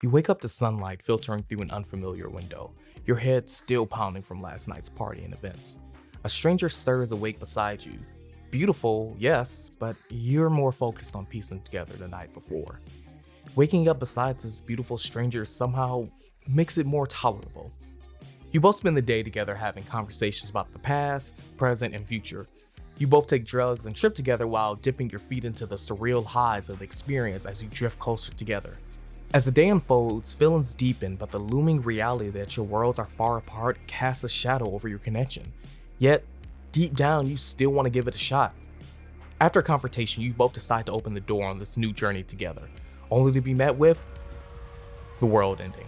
You wake up to sunlight filtering through an unfamiliar window, your head still pounding from last night's party and events. A stranger stirs awake beside you. Beautiful, yes, but you're more focused on piecing together the night before. Waking up beside this beautiful stranger somehow makes it more tolerable. You both spend the day together having conversations about the past, present, and future. You both take drugs and trip together while dipping your feet into the surreal highs of the experience as you drift closer together. As the day unfolds, feelings deepen, but the looming reality that your worlds are far apart casts a shadow over your connection. Yet, deep down, you still want to give it a shot. After a confrontation, you both decide to open the door on this new journey together, only to be met with the world ending.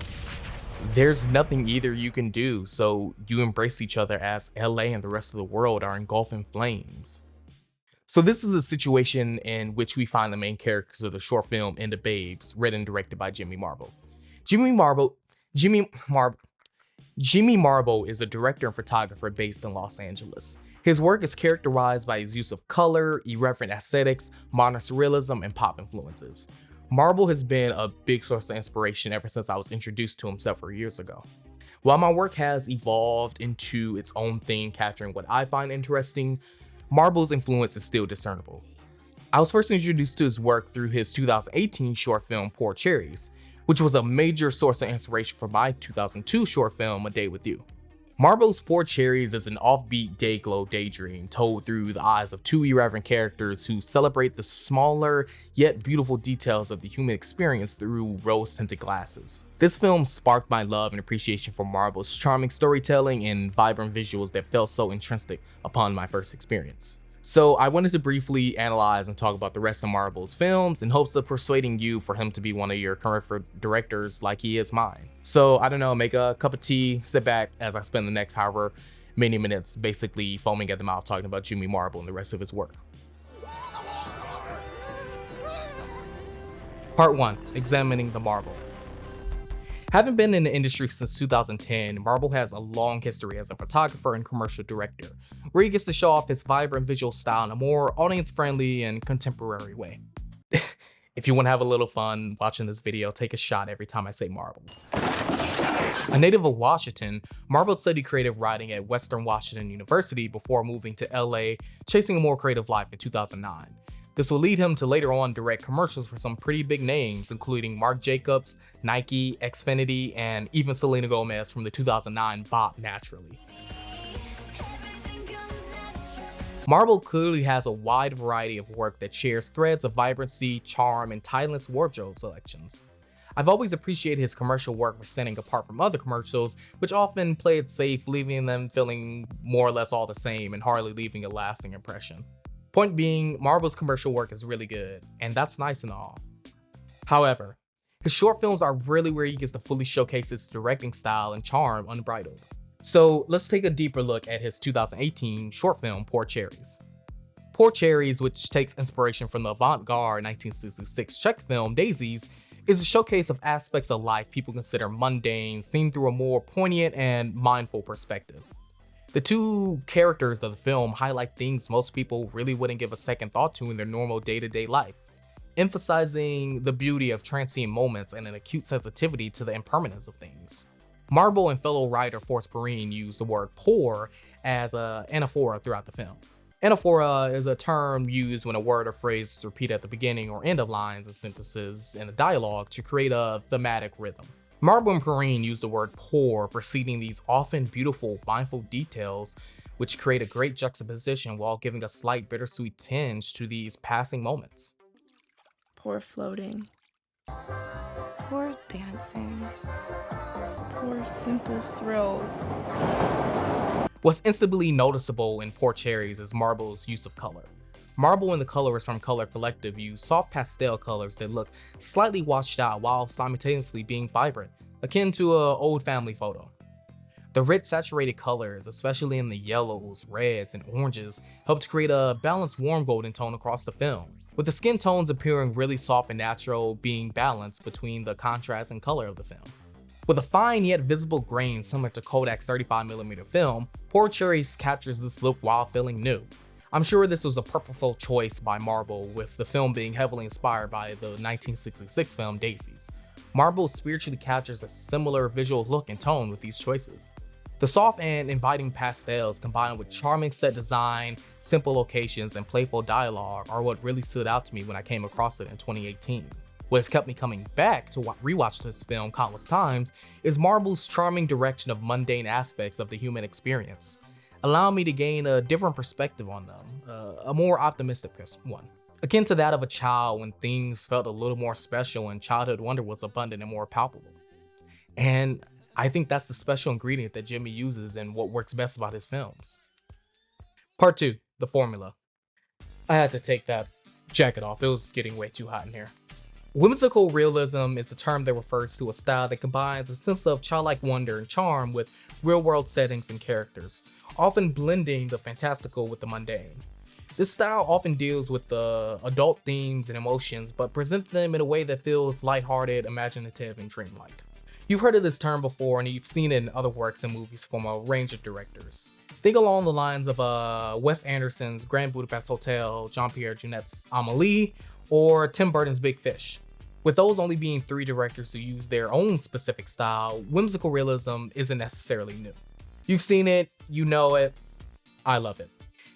There's nothing either you can do, so you embrace each other as LA and the rest of the world are engulfed in flames. So this is a situation in which we find the main characters of the short film In the Babes, written and directed by Jimmy Marble. Jimmy Marble, Jimmy Mar, Jimmy Marble is a director and photographer based in Los Angeles. His work is characterized by his use of color, irreverent aesthetics, modern surrealism, and pop influences. Marble has been a big source of inspiration ever since I was introduced to him several years ago. While my work has evolved into its own thing, capturing what I find interesting, Marble's influence is still discernible. I was first introduced to his work through his 2018 short film Poor Cherries, which was a major source of inspiration for my 2002 short film A Day With You. Marble's Poor Cherries is an offbeat day-glow daydream told through the eyes of two irreverent characters who celebrate the smaller yet beautiful details of the human experience through rose-tinted glasses. This film sparked my love and appreciation for Marble's charming storytelling and vibrant visuals that felt so intrinsic upon my first experience. So I wanted to briefly analyze and talk about the rest of Marble's films in hopes of persuading you for him to be one of your current directors like he is mine. So I don't know, make a cup of tea, sit back as I spend the next however many minutes basically foaming at the mouth talking about Jimmy Marble and the rest of his work. Part 1. Examining the Marble. Having been in the industry since 2010, Marble has a long history as a photographer and commercial director, where he gets to show off his vibrant visual style in a more audience-friendly and contemporary way. If you want to have a little fun watching this video, take a shot every time I say Marble. A native of Washington, Marble studied creative writing at Western Washington University before moving to LA, chasing a more creative life in 2009. This will lead him to later on direct commercials for some pretty big names, including Marc Jacobs, Nike, Xfinity, and even Selena Gomez from the 2009 bop Naturally. Marble clearly has a wide variety of work that shares threads of vibrancy, charm, and timeless wardrobe selections. I've always appreciated his commercial work for standing apart from other commercials, which often play it safe, leaving them feeling more or less all the same and hardly leaving a lasting impression. Point being, Marble's commercial work is really good, and that's nice and all. However, his short films are really where he gets to fully showcase his directing style and charm unbridled. So let's take a deeper look at his 2018 short film, Poor Cherries. Poor Cherries, which takes inspiration from the avant-garde 1966 Czech film Daisies, is a showcase of aspects of life people consider mundane, seen through a more poignant and mindful perspective. The two characters of the film highlight things most people really wouldn't give a second thought to in their normal day-to-day life, emphasizing the beauty of transient moments and an acute sensitivity to the impermanence of things. Marble and fellow writer Forrest Perrine use the word poor as an anaphora throughout the film. Anaphora is a term used when a word or phrase is repeated at the beginning or end of lines and sentences in a dialogue to create a thematic rhythm. Marble and Perrine use the word poor preceding these often beautiful, mindful details, which create a great juxtaposition while giving a slight bittersweet tinge to these passing moments. Poor floating. Poor dancing. Poor simple thrills. What's instantly noticeable in Poor Cherries is Marble's use of color. Marble and the colorists from Color Collective use soft pastel colors that look slightly washed out while simultaneously being vibrant, akin to an old family photo. The rich saturated colors, especially in the yellows, reds, and oranges, help to create a balanced warm golden tone across the film, with the skin tones appearing really soft and natural being balanced between the contrast and color of the film. With a fine yet visible grain similar to Kodak's 35mm film, Poor Cherries captures this look while feeling new. I'm sure this was a purposeful choice by Marble, with the film being heavily inspired by the 1966 film Daisies. Marble spiritually captures a similar visual look and tone with these choices. The soft and inviting pastels combined with charming set design, simple locations, and playful dialogue are what really stood out to me when I came across it in 2018. What has kept me coming back to rewatch this film countless times is Marble's charming direction of mundane aspects of the human experience, allowing me to gain a different perspective on them, a more optimistic one. Akin to that of a child when things felt a little more special and childhood wonder was abundant and more palpable. And I think that's the special ingredient that Jimmy uses and what works best about his films. Part 2, the formula. I had to take that jacket off, it was getting way too hot in here. Whimsical realism is a term that refers to a style that combines a sense of childlike wonder and charm with real-world settings and characters, often blending the fantastical with the mundane. This style often deals with the adult themes and emotions, but presents them in a way that feels lighthearted, imaginative, and dreamlike. You've heard of this term before and you've seen it in other works and movies from a range of directors. Think along the lines of Wes Anderson's Grand Budapest Hotel, Jean-Pierre Jeunet's Amélie, or Tim Burton's Big Fish. With those only being 3 directors who use their own specific style, whimsical realism isn't necessarily new. You've seen it, you know it, I love it.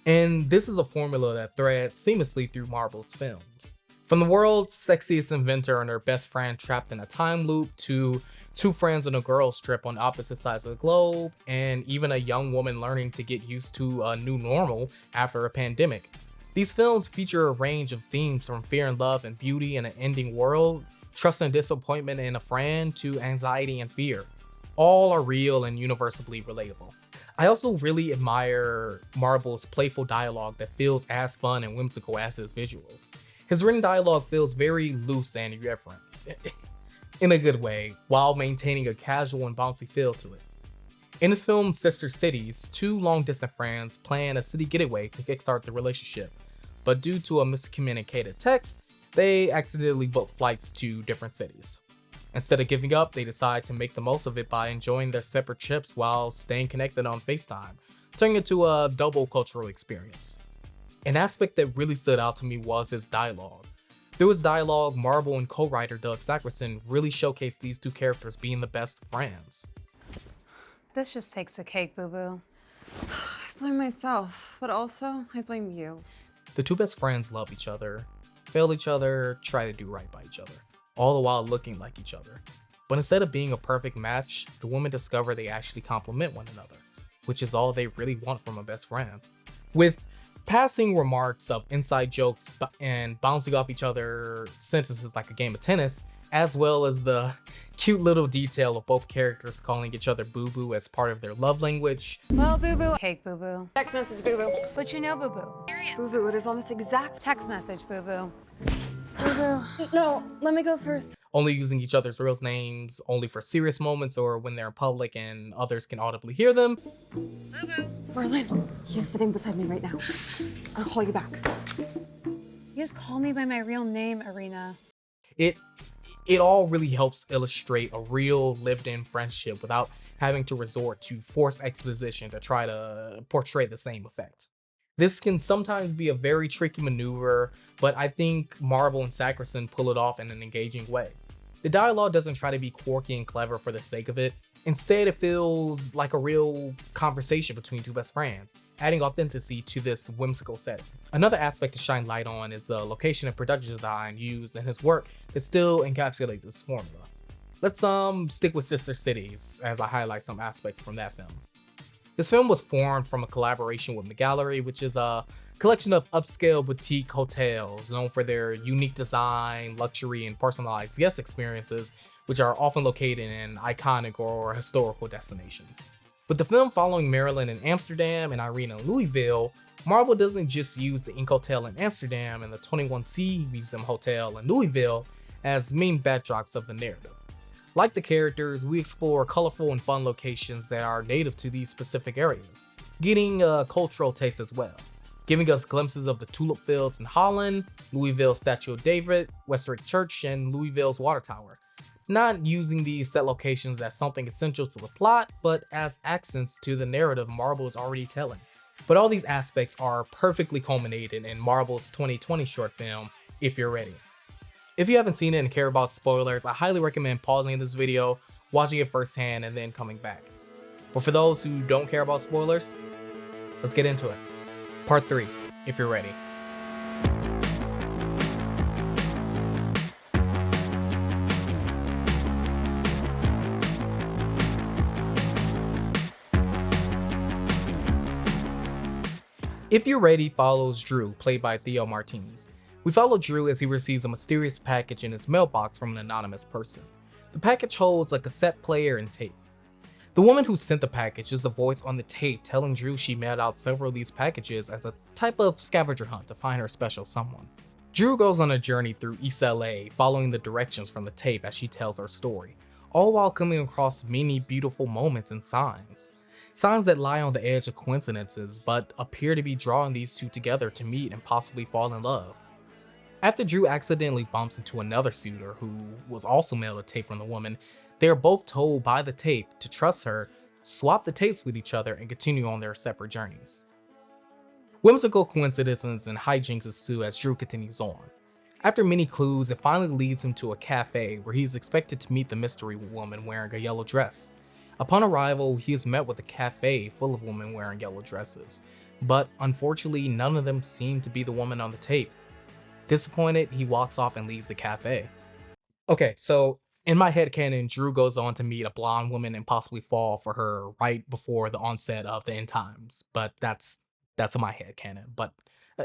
And this is a formula that threads seamlessly through Marble's films. From the world's sexiest inventor and her best friend trapped in a time loop to 2 friends on a girls trip on opposite sides of the globe, and even a young woman learning to get used to a new normal after a pandemic. These films feature a range of themes from fear and love and beauty in an ending world, trust and disappointment in a friend, to anxiety and fear. All are real and universally relatable. I also really admire Marble's playful dialogue that feels as fun and whimsical as his visuals. His written dialogue feels very loose and irreverent, in a good way, while maintaining a casual and bouncy feel to it. In his film Sister Cities, 2 long-distance friends plan a city getaway to kickstart the relationship, but due to a miscommunicated text, they accidentally book flights to different cities. Instead of giving up, they decide to make the most of it by enjoying their separate trips while staying connected on FaceTime, turning it into a double cultural experience. An aspect that really stood out to me was his dialogue. Through his dialogue, Marble and co-writer Doug Sakerson really showcased these 2 characters being the best friends. This just takes the cake, boo-boo. I blame myself, but also I blame you. The 2 best friends love each other, fail each other, try to do right by each other, all the while looking like each other. But instead of being a perfect match, the women discover they actually complement one another, which is all they really want from a best friend. With passing remarks of inside jokes and bouncing off each other sentences like a game of tennis, as well as the cute little detail of both characters calling each other boo-boo as part of their love language. Well, boo-boo. Cake, boo-boo. Text message, boo-boo. But you know, boo-boo. Boo-boo, it is almost exact. Text message, boo-boo. Boo-boo. No, let me go first. Only using each other's real names only for serious moments or when they're in public and others can audibly hear them. Boo-boo. Merlin, you're sitting beside me right now. I'll call you back. You just call me by my real name, Arena. It all really helps illustrate a real lived-in friendship without having to resort to forced exposition to try to portray the same effect. This can sometimes be a very tricky maneuver, but I think Marble and Sakerson pull it off in an engaging way. The dialogue doesn't try to be quirky and clever for the sake of it. Instead, it feels like a real conversation between 2 best friends, adding authenticity to this whimsical setting. Another aspect to shine light on is the location and production design used in his work that still encapsulates this formula. Let's stick with Sister Cities as I highlight some aspects from that film. This film was formed from a collaboration with McGallery, which is a collection of upscale boutique hotels known for their unique design, luxury, and personalized guest experiences, which are often located in iconic or historical destinations. With the film following Marilyn in Amsterdam and Irene in Louisville, Marble doesn't just use the Ink Hotel in Amsterdam and the 21C Museum Hotel in Louisville as main backdrops of the narrative. Like the characters, we explore colorful and fun locations that are native to these specific areas, getting a cultural taste as well, giving us glimpses of the tulip fields in Holland, Louisville's Statue of David, Westwick Church, and Louisville's Water Tower. Not using these set locations as something essential to the plot, but as accents to the narrative Marble is already telling. But all these aspects are perfectly culminated in Marble's 2020 short film, If You're Ready. If you haven't seen it and care about spoilers, I highly recommend pausing this video, watching it firsthand, and then coming back. But for those who don't care about spoilers, let's get into it. Part 3, if you're ready. If You're Ready follows Drew, played by Theo Martins. We follow Drew as he receives a mysterious package in his mailbox from an anonymous person. The package holds a cassette player and tape. The woman who sent the package is the voice on the tape telling Drew she mailed out several of these packages as a type of scavenger hunt to find her special someone. Drew goes on a journey through East LA, following the directions from the tape as she tells her story, all while coming across many beautiful moments and signs. Signs that lie on the edge of coincidences, but appear to be drawing these two together to meet and possibly fall in love. After Drew accidentally bumps into another suitor who was also mailed a tape from the woman, they are both told by the tape to trust her, swap the tapes with each other, and continue on their separate journeys. Whimsical coincidences and hijinks ensue as Drew continues on. After many clues, it finally leads him to a cafe where he is expected to meet the mystery woman wearing a yellow dress. Upon arrival, he is met with a cafe full of women wearing yellow dresses, but unfortunately none of them seem to be the woman on the tape. Disappointed, he walks off and leaves the cafe. Okay, so in my headcanon, Drew goes on to meet a blonde woman and possibly fall for her right before the onset of the end times, but that's in my headcanon. But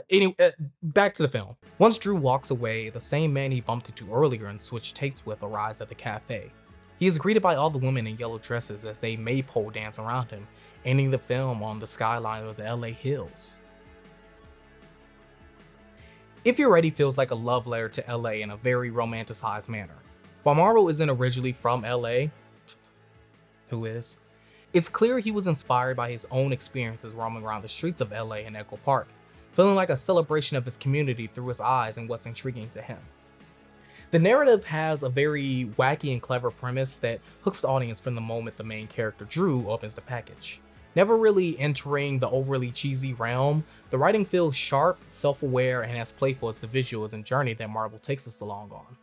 anyway, back to the film. Once Drew walks away, the same man he bumped into earlier and switched tapes with arrives at the cafe. He is greeted by all the women in yellow dresses as they maypole dance around him, ending the film on the skyline of the LA hills. If You're Ready feels like a love letter to LA in a very romanticized manner. While Marvel isn't originally from LA, who is? It's clear he was inspired by his own experiences roaming around the streets of LA and Echo Park, feeling like a celebration of his community through his eyes and what's intriguing to him. The narrative has a very wacky and clever premise that hooks the audience from the moment the main character Drew opens the package. Never really entering the overly cheesy realm, the writing feels sharp, self-aware, and as playful as the visuals and journey that Marvel takes us along on.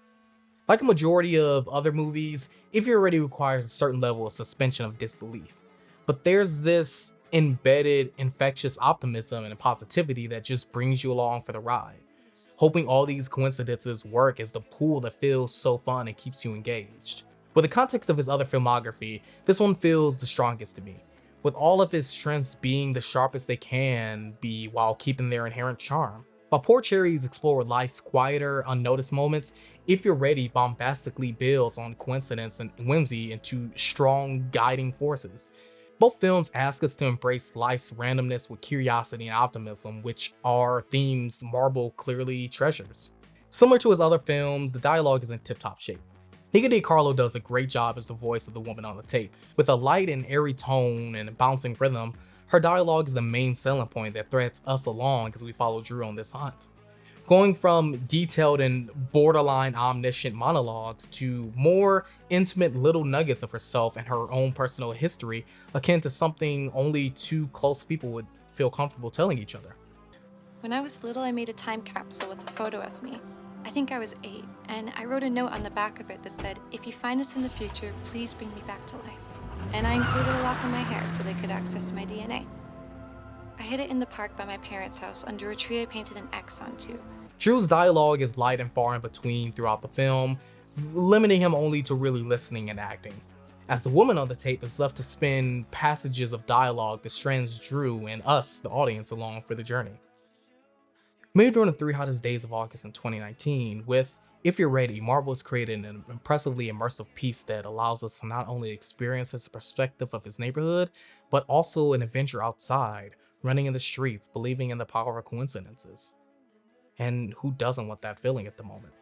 Like a majority of other movies, If You're Ready requires a certain level of suspension of disbelief, but there's this embedded, infectious optimism and positivity that just brings you along for the ride. Hoping all these coincidences work is the pool that feels so fun and keeps you engaged. With the context of his other filmography, this one feels the strongest to me, with all of his strengths being the sharpest they can be while keeping their inherent charm. While Poor Cherries explore life's quieter, unnoticed moments, If You're Ready bombastically builds on coincidence and whimsy into strong guiding forces. Both films ask us to embrace life's randomness with curiosity and optimism, which are themes Marvel clearly treasures. Similar to his other films, the dialogue is in tip-top shape. Nika DiCarlo does a great job as the voice of the woman on the tape. With a light and airy tone and a bouncing rhythm, her dialogue is the main selling point that threads us along as we follow Drew on this hunt. Going from detailed and borderline omniscient monologues to more intimate little nuggets of herself and her own personal history, akin to something only two close people would feel comfortable telling each other. When I was little, I made a time capsule with a photo of me. I think I was 8, and I wrote a note on the back of it that said, "If you find us in the future, please bring me back to life." And I included a lock in my hair so they could access my DNA. I hid it in the park by my parents' house under a tree I painted an X onto. Drew's dialogue is light and far in between throughout the film, limiting him only to really listening and acting, as the woman on the tape is left to spin passages of dialogue that strands Drew and us, the audience, along for the journey. Made during the 3 hottest days of August in 2019, with If You're Ready, Marvel has created an impressively immersive piece that allows us to not only experience his perspective of his neighborhood, but also an adventure outside, running in the streets, believing in the power of coincidences. And who doesn't want that feeling at the moment?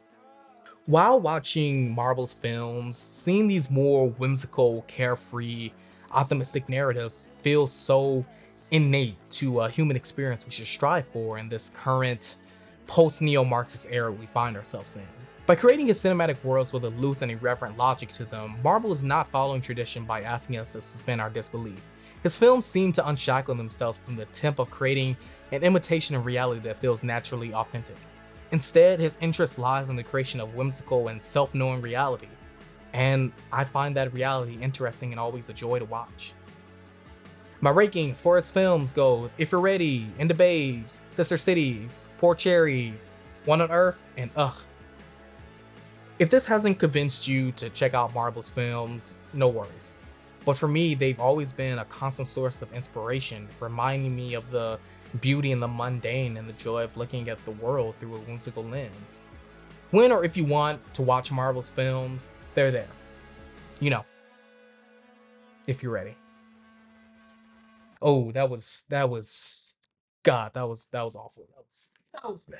While watching Marvel's films, seeing these more whimsical, carefree, optimistic narratives feels so innate to a human experience we should strive for in this current post-neo-Marxist era we find ourselves in. By creating his cinematic worlds with a loose and irreverent logic to them, Marvel is not following tradition by asking us to suspend our disbelief. His films seem to unshackle themselves from the temp of creating an imitation of reality that feels naturally authentic. Instead, his interest lies in the creation of whimsical and self-knowing reality, and I find that reality interesting and always a joy to watch. My rankings for his films goes If You're Ready, In the Babes, Sister Cities, Poor Cherries, One on Earth, and Ugh. If this hasn't convinced you to check out Marvel's films, no worries. But for me, they've always been a constant source of inspiration, reminding me of the beauty in the mundane and the joy of looking at the world through a whimsical lens. When or if you want to watch Marvel's films, they're there. You know, if you're ready. Oh, that was God, that was awful. That was bad.